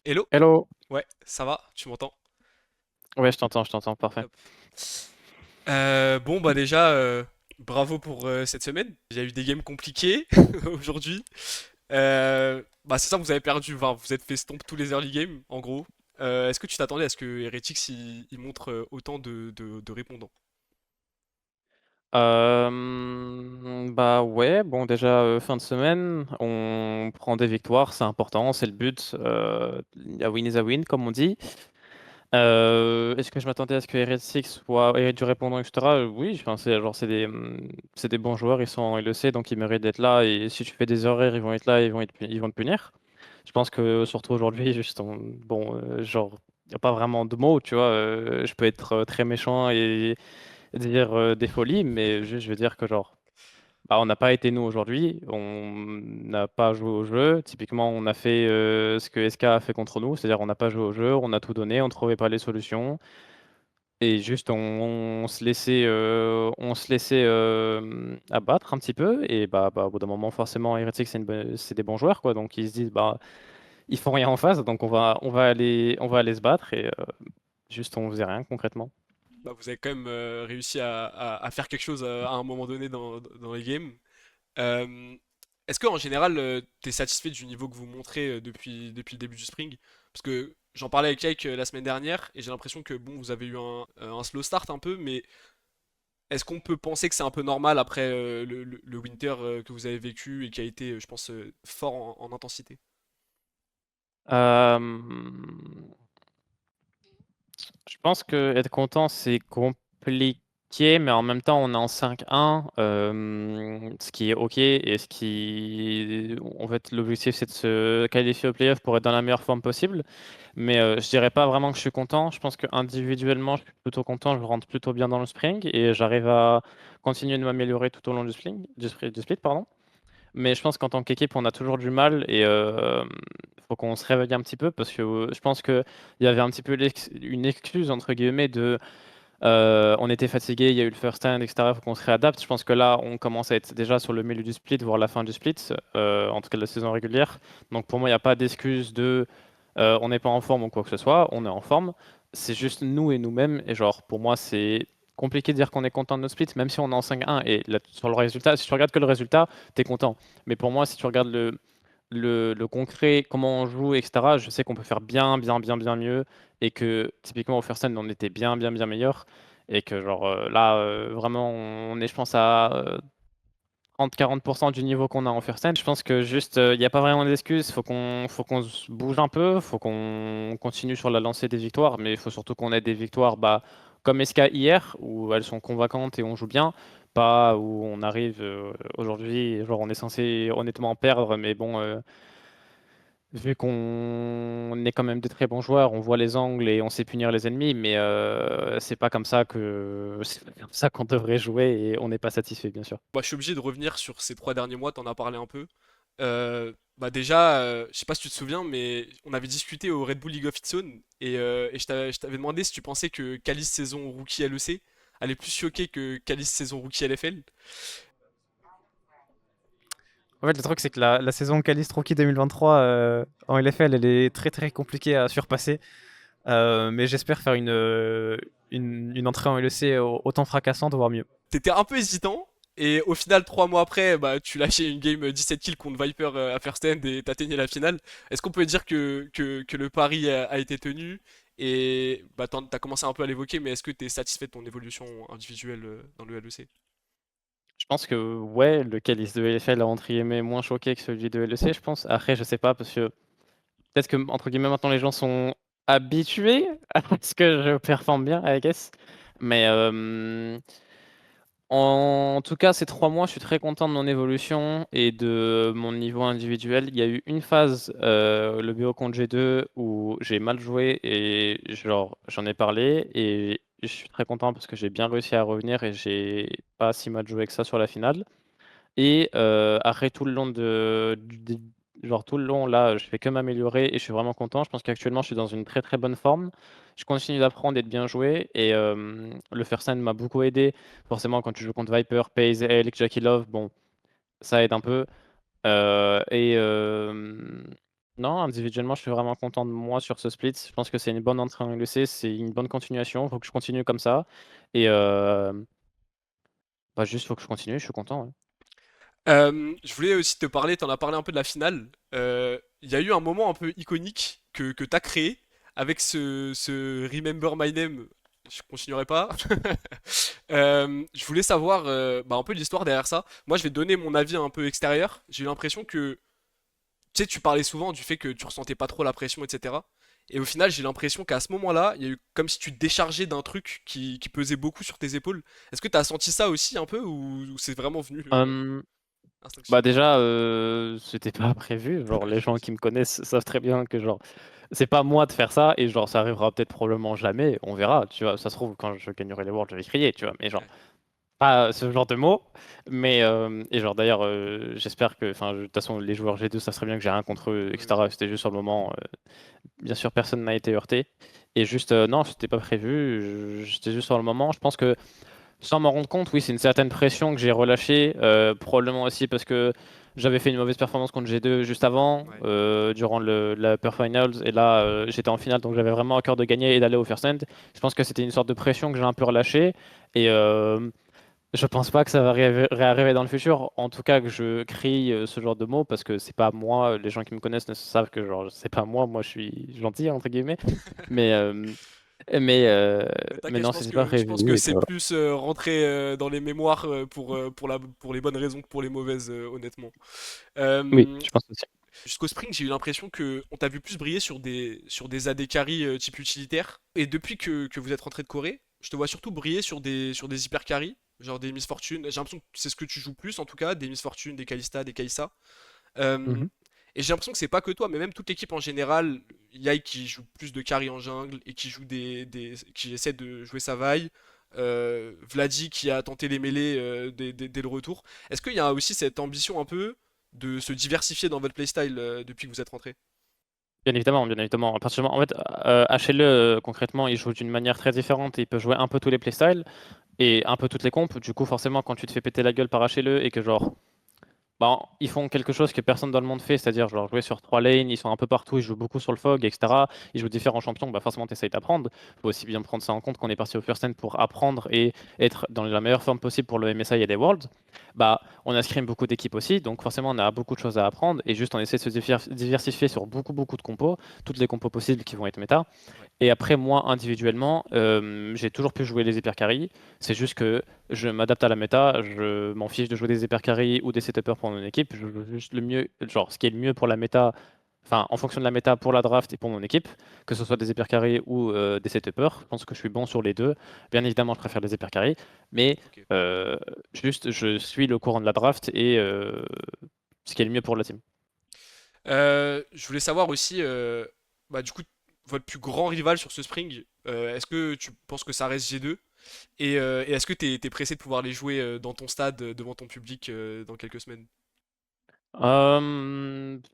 Hello? Hello. Ouais, ça va, tu m'entends? Ouais, je t'entends, parfait. Top. Bon, bah déjà, bravo pour cette semaine. Il y a eu des games compliqués aujourd'hui. Bah c'est ça, vous avez perdu, enfin, vous êtes fait stomp tous les early games, en gros. Est-ce que tu t'attendais à ce que Heretics il montre autant de répondants? Bah ouais, bon déjà fin de semaine, on prend des victoires, c'est important, c'est le but. A win is a win, comme on dit. Est-ce que je m'attendais à ce que RS6 ait du répondant, etc. Oui, enfin, c'est des bons joueurs, ils sont en LEC, donc ils méritent d'être là. Et si tu fais des erreurs, ils vont être là, ils vont te punir. Je pense que surtout aujourd'hui, bon, genre, il n'y a pas vraiment de mots, tu vois. Je peux être très méchant et dire des folies, mais juste, je veux dire que genre, bah, on n'a pas été nous aujourd'hui, on n'a pas joué au jeu. Typiquement, on a fait ce que SK a fait contre nous, c'est-à-dire on n'a pas joué au jeu, on a tout donné, on ne trouvait pas les solutions, et juste on se laissait abattre un petit peu, et au bout d'un moment, forcément, Heretics, c'est des bons joueurs, quoi, donc ils se disent, bah, ils font rien en face, donc on va aller se battre, et juste on faisait rien concrètement. Bah vous avez quand même réussi à faire quelque chose à un moment donné dans les games. Euh, Est-ce que en général, t'es satisfait du niveau que vous montrez depuis le début du Spring? Parce que j'en parlais avec Yike la semaine dernière et j'ai l'impression que bon, vous avez eu un slow start un peu, mais est-ce qu'on peut penser que c'est un peu normal après le winter que vous avez vécu et qui a été, je pense, fort en intensité? Euh, Je pense que être content, c'est compliqué, mais en même temps, on est en 5-1, ce qui est OK et ce qui... En fait, l'objectif, c'est de se qualifier au playoff pour être dans la meilleure forme possible. Mais je dirais pas vraiment que je suis content. Je pense que individuellement, je suis plutôt content. Je rentre plutôt bien dans le spring et j'arrive à continuer de m'améliorer tout au long du split, pardon. Mais je pense qu'en tant qu'équipe, on a toujours du mal et faut qu'on se réveille un petit peu parce que je pense qu'il y avait un petit peu une excuse, entre guillemets, de on était fatigué, il y a eu le first stand, etc. Faut qu'on se réadapte. Je pense que là, on commence à être déjà sur le milieu du split, voire la fin du split, en tout cas de la saison régulière. Donc pour moi, il n'y a pas d'excuse de on n'est pas en forme ou quoi que ce soit, on est en forme. C'est juste nous et nous-mêmes. Et genre, pour moi, c'est compliqué de dire qu'on est content de notre split, même si on est en 5-1. Et là, sur le résultat, si tu regardes que le résultat, tu es content. Mais pour moi, si tu regardes le concret, comment on joue, etc., je sais qu'on peut faire bien mieux. Et que typiquement au first hand, on était bien meilleur. Et que genre là, vraiment, on est, je pense, à 30-40% du niveau qu'on a en first hand. Je pense que juste, il n'y a pas vraiment d'excuses. Faut qu'on se bouge un peu. Faut qu'on continue sur la lancée des victoires. Mais il faut surtout qu'on ait des victoires bah, comme SK hier, où elles sont convaincantes et on joue bien. Pas où on arrive aujourd'hui, genre on est censé honnêtement perdre, mais bon, vu qu'on est quand même de très bons joueurs, on voit les angles et on sait punir les ennemis, mais c'est pas comme ça qu'on devrait jouer et on n'est pas satisfait, bien sûr. Bah, je suis obligé de revenir sur ces 3 derniers mois, t'en as parlé un peu. Bah déjà, je sais pas si tu te souviens, mais on avait discuté au Red Bull League of Its Own et je t'avais demandé si tu pensais que Calis saison rookie LEC allait plus choquer que Calis saison rookie LFL. En fait, le truc, c'est que la saison Caliste Rookie 2023 en LFL, elle est très compliquée à surpasser. Mais j'espère faire une entrée en LEC autant fracassante, voire mieux. T'étais un peu hésitant et au final 3 mois après, bah tu lâchais une game 17 kills contre Viper à First End et t'atteignais la finale. Est-ce qu'on peut dire que le pari a été tenu et bah t'as commencé un peu à l'évoquer, mais est-ce que t'es satisfait de ton évolution individuelle dans le LEC? Je pense que, ouais, le Caliste de LFL a entre guillemets moins choqué que celui de LEC, je pense. Après, je sais pas, parce que peut-être que, entre guillemets, maintenant les gens sont habitués à ce que je performe bien, I guess. Mais en tout cas, ces 3 mois, je suis très content de mon évolution et de mon niveau individuel. Il y a eu une phase, le BO contre G2, où j'ai mal joué et genre, j'en ai parlé et je suis très content parce que j'ai bien réussi à revenir et j'ai pas si mal joué que ça sur la finale. Et après tout le long genre tout le long là, je fais que m'améliorer et je suis vraiment content. Je pense qu'actuellement je suis dans une très bonne forme. Je continue d'apprendre et de bien jouer et le first hand m'a beaucoup aidé. Forcément quand tu joues contre Viper, FaZe, Elk, Jackie Love, bon ça aide un peu. Et Non, individuellement, je suis vraiment content de moi sur ce split. Je pense que c'est une bonne entrée en LEC, c'est une bonne continuation. Faut que je continue comme ça et bah, juste faut que je continue, je suis content, ouais. Je voulais aussi te parler, t'en as parlé un peu de la finale. Il y a eu un moment un peu iconique que t'as créé avec ce Remember My Name. Je continuerai pas. Je voulais savoir bah, un peu l'histoire derrière ça. Moi, je vais donner mon avis un peu extérieur. J'ai eu l'impression que, tu sais, tu parlais souvent du fait que tu ressentais pas trop la pression, etc. Et au final, j'ai l'impression qu'à ce moment-là, il y a eu comme si tu te déchargeais d'un truc qui pesait beaucoup sur tes épaules. Est-ce que t'as senti ça aussi un peu ou c'est vraiment venu Hem, Bah, instinctivement? déjà, c'était pas prévu. Genre, les gens qui me connaissent savent très bien que, genre, c'est pas moi de faire ça et genre, ça arrivera peut-être probablement jamais, on verra, tu vois? Ça se trouve, quand je gagnerai les Worlds, je vais crier, tu vois? Mais genre, Ouais. pas ce genre de mots. Mais, et genre, d'ailleurs, j'espère que, enfin, de toute façon, les joueurs G2 savent très bien que j'ai rien contre eux, Oui, oui. etc. C'était juste sur le moment. Bien sûr, personne n'a été heurté. Et juste, non, c'était pas prévu. J'étais juste sur le moment. Je pense que sans m'en rendre compte, oui, c'est une certaine pression que j'ai relâchée, probablement aussi parce que j'avais fait une mauvaise performance contre G2 juste avant, Ouais. durant la Pure Finals, et là j'étais en finale, donc j'avais vraiment à cœur de gagner et d'aller au first end. Je pense que c'était une sorte de pression que j'ai un peu relâchée, et je pense pas que ça va réarriver dans le futur, en tout cas que je crie ce genre de mots, parce que c'est pas moi, les gens qui me connaissent ne savent que genre c'est pas moi, moi je suis gentil entre guillemets, mais mais, euh, mais T'inquiète, non, c'était pas je pense que prévu, et puis c'est voilà. plus rentré dans les mémoires pour les bonnes raisons que pour les mauvaises, honnêtement. Oui, Euh, je pense aussi. Jusqu'au Spring, j'ai eu l'impression que on t'a vu plus briller sur des AD carry type utilitaire. Et depuis que vous êtes rentré de Corée, je te vois surtout briller sur des hyper carry, genre des Miss Fortune. J'ai l'impression que c'est ce que tu joues plus en tout cas, des Miss Fortune, des Kalista, des Kai'Sa. Euh, Mhm. et j'ai l'impression que c'est pas que toi, mais même toute l'équipe en général, Yai qui joue plus de carry en jungle et qui joue qui essaie de jouer sa vaille, Vladi qui a tenté les mêlées dès le retour. Est-ce qu'il y a aussi cette ambition un peu de se diversifier dans votre playstyle depuis que vous êtes rentré? Bien évidemment, bien évidemment. À partir du moment, en fait, HLE, concrètement, il joue d'une manière très différente. Il peut jouer un peu tous les playstyles et un peu toutes les compos. Du coup, forcément, quand tu te fais péter la gueule par HLE et que genre bah, ils font quelque chose que personne dans le monde fait, c'est-à-dire genre jouer sur 3 lanes, ils sont un peu partout, ils jouent beaucoup sur le fog, etc. Ils jouent différents champions, bah forcément tu essayes d'apprendre. Il faut aussi bien prendre ça en compte qu'on est parti au first end pour apprendre et être dans la meilleure forme possible pour le MSI et les Worlds. Bah, on a scrim beaucoup d'équipes aussi, donc forcément on a beaucoup de choses à apprendre et juste on essaie de se diversifier sur beaucoup beaucoup de compos, toutes les compos possibles qui vont être méta. Ouais. Et après, moi, individuellement, j'ai toujours pu jouer les hyper carry. C'est juste que je m'adapte à la méta. Je m'en fiche de jouer des hyper carry ou des setupers pour mon équipe. Je joue juste le mieux, genre ce qui est le mieux pour la méta, enfin en fonction de la méta pour la draft et pour mon équipe, que ce soit des hyper carry ou des setupers. Je pense que je suis bon sur les deux. Bien évidemment, je préfère les hyper carry, mais Ok. euh, juste je suis le courant de la draft et ce qui est le mieux pour la team. Je voulais savoir aussi, bah, du coup, votre plus grand rival sur ce Spring, est-ce que tu penses que ça reste G2? Et est-ce que t'es pressé de pouvoir les jouer dans ton stade, devant ton public, dans quelques semaines?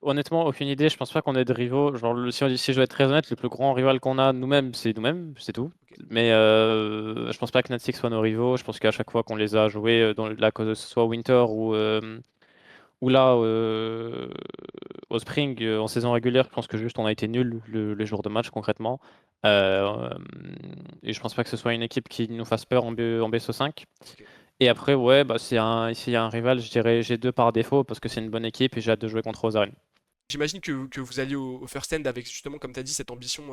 Honnêtement, aucune idée. Je pense pas qu'on ait de rivaux. Genre, si je dois être très honnête, le plus grand rival qu'on a nous-mêmes, c'est tout. Ok. Mais je pense pas que Fnatic soit nos rivaux. Je pense qu'à chaque fois qu'on les a joués, que ce soit Winter ou là au Spring en saison régulière, je pense que juste on a été nuls les jours de match concrètement. Euh, et je pense pas que ce soit une équipe qui nous fasse peur en BSO5. Ok. Et après, ouais, bah, s'il y a un rival, je dirais G2 par défaut parce que c'est une bonne équipe et j'ai hâte de jouer contre Ozaren. J'imagine que vous alliez au First End avec justement, comme tu as dit, cette ambition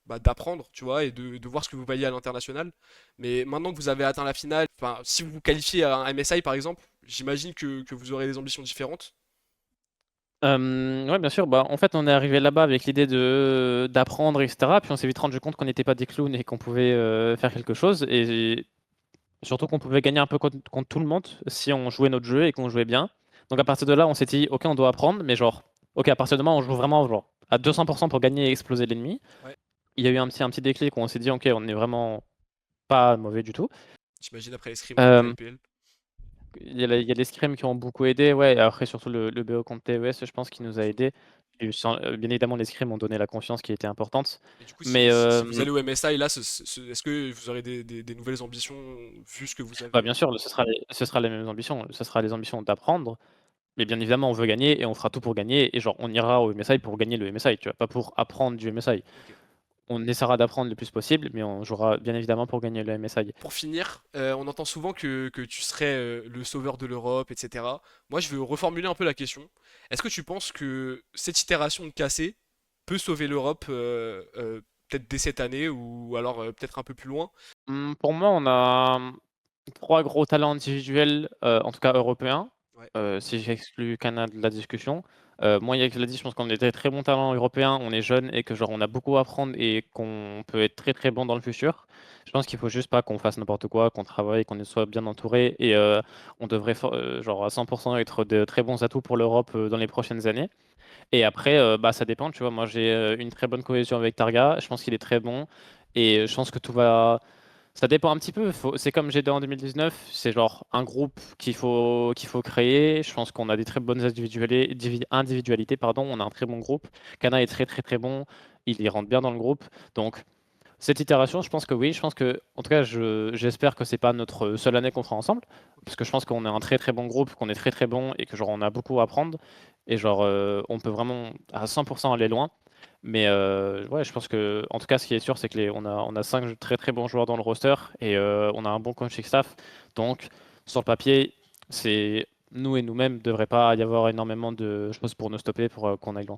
bah, d'apprendre, tu vois, et de voir ce que vous valiez à l'international. Mais maintenant que vous avez atteint la finale, enfin, si vous vous qualifiez à un MSI par exemple, j'imagine que vous aurez des ambitions différentes. Ouais, bien sûr. Bah, en fait, on est arrivé là-bas avec l'idée de d'apprendre, etc. Puis on s'est vite rendu compte qu'on n'était pas des clowns et qu'on pouvait faire quelque chose. Et surtout qu'on pouvait gagner un peu contre tout le monde si on jouait notre jeu et qu'on jouait bien. Donc à partir de là, on s'est dit, ok, on doit apprendre, mais genre, ok, à partir de là, on joue vraiment genre, à 200% pour gagner et exploser l'ennemi. Ouais. Il y a eu un petit déclic où on s'est dit, ok, on n'est vraiment pas mauvais du tout. J'imagine après les scrims contre Euh, LPL. il y a les scrims qui ont beaucoup aidé, ouais, et après surtout le BO contre TES, je pense, qui Ouais, nous bien a sûr. aidé. Et bien évidemment, les scrims ont donné la confiance qui était importante. Et du coup, si, Mais si vous allez au MSI, là, est-ce que vous aurez des nouvelles ambitions vu ce que vous bah, avez? bien sûr, ce sera les mêmes ambitions. Ce sera les ambitions d'apprendre. Mais bien évidemment, on veut gagner et on fera tout pour gagner. Et genre, on ira au MSI pour gagner le MSI, tu vois, pas pour apprendre du MSI. Ok. On essaiera d'apprendre le plus possible, mais on jouera bien évidemment pour gagner le MSI. Pour finir, on entend souvent que tu serais le sauveur de l'Europe, etc. Moi, je veux reformuler un peu la question. Est-ce que tu penses que cette itération de KC peut sauver l'Europe peut-être dès cette année ou alors peut-être un peu plus loin? Pour moi, on a 3 gros talents individuels, en tout cas européens, Ouais, si j'exclus Canada de la discussion. Moi, il y a que l'a dit, je pense qu'on est des très bons talents européens, on est jeunes et que genre on a beaucoup à apprendre et qu'on peut être très, très bon dans le futur. Je pense qu'il faut juste pas qu'on fasse n'importe quoi, qu'on travaille, qu'on soit bien entouré et on devrait genre à 100 être de très bons atouts pour l'Europe, dans les prochaines années. Et après, bah, ça dépend, tu vois? Moi, j'ai, une très bonne cohésion avec Targa, je pense qu'il est très bon et je pense que tout va ça dépend un petit peu. C'est comme GD en 2019, c'est genre un groupe qu'il faut créer. Je pense qu'on a des très bonnes individualités, pardon. On a un très bon groupe. Kana est très très très bon. Il y rentre bien dans le groupe. Donc cette itération, je pense que oui. Je pense que, en tout cas, j'espère que c'est pas notre seule année qu'on fera ensemble, ok. parce que je pense qu'on est un très très bon groupe, qu'on est très très bon et que genre on a beaucoup à apprendre et genre on peut vraiment à 100% aller loin. Mais ouais, je pense que, en tout cas, ce qui est sûr, c'est que on a 5 très très bons joueurs dans le roster et on a un bon coaching staff. Donc, sur le papier, c'est nous et nous-mêmes, devrait pas y avoir énormément de choses pour nous stopper pour qu'on aille loin.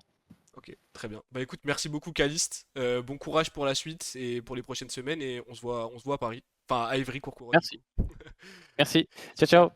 Ok, très bien. Bah écoute, merci beaucoup Caliste. Bon courage pour la suite et pour les prochaines semaines et on se voit à Paris. Enfin à Ivry-Courcouronnes du Merci. coup. Merci. Ciao, ciao.